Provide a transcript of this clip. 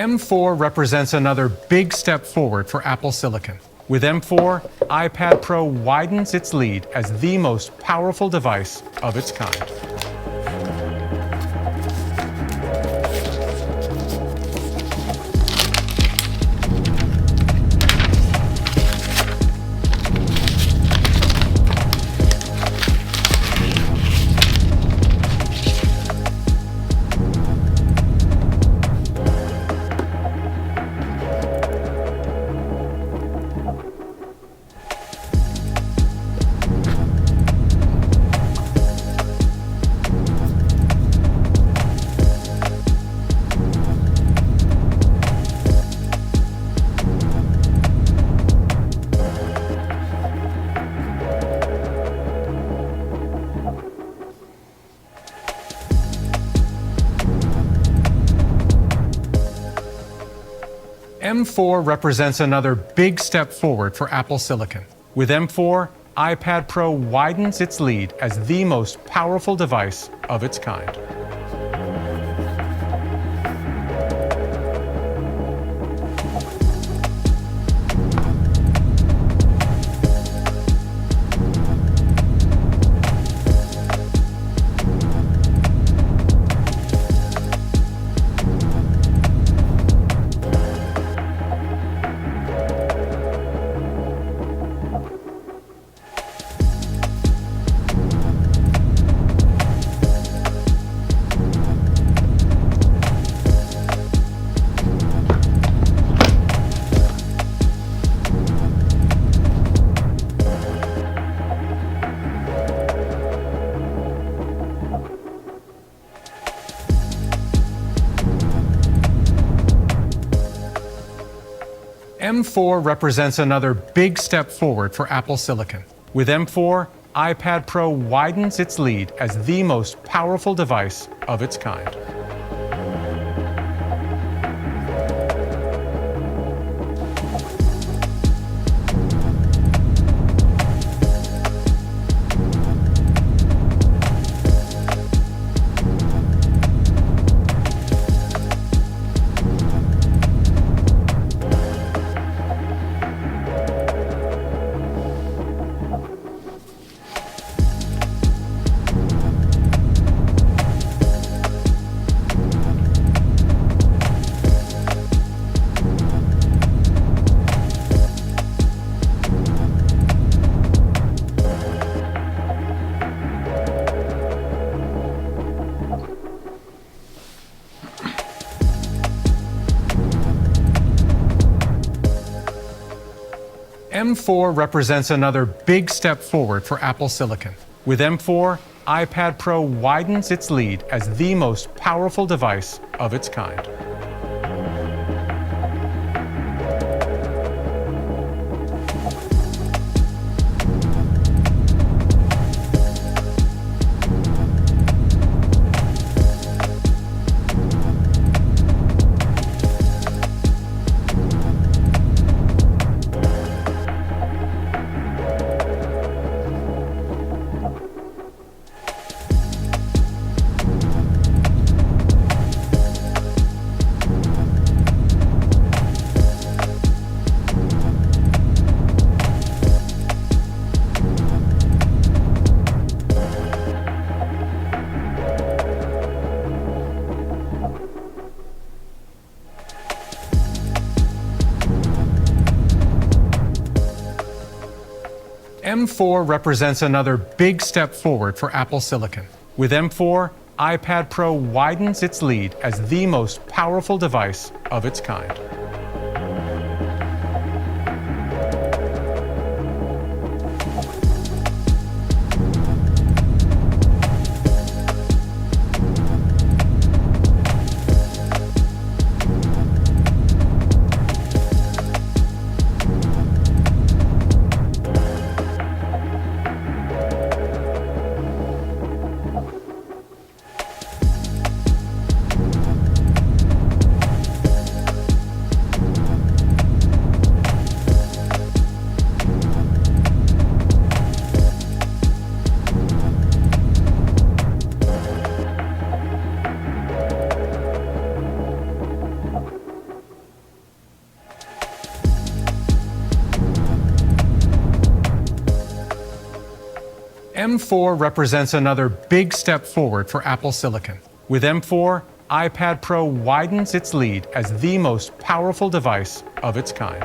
M4 represents another big step forward for Apple Silicon. With M4, iPad Pro widens its lead as the most powerful device of its kind. M4 represents another big step forward for Apple Silicon. With M4, iPad Pro widens its lead as the most powerful device of its kind. M4 represents another big step forward for Apple Silicon. With M4, iPad Pro widens its lead as the most powerful device of its kind. M4 represents another big step forward for Apple Silicon. With M4, iPad Pro widens its lead as the most powerful device of its kind. M4 represents another big step forward for Apple Silicon. With M4, iPad Pro widens its lead as the most powerful device of its kind. M4 represents another big step forward for Apple Silicon. With M4, iPad Pro widens its lead as the most powerful device of its kind.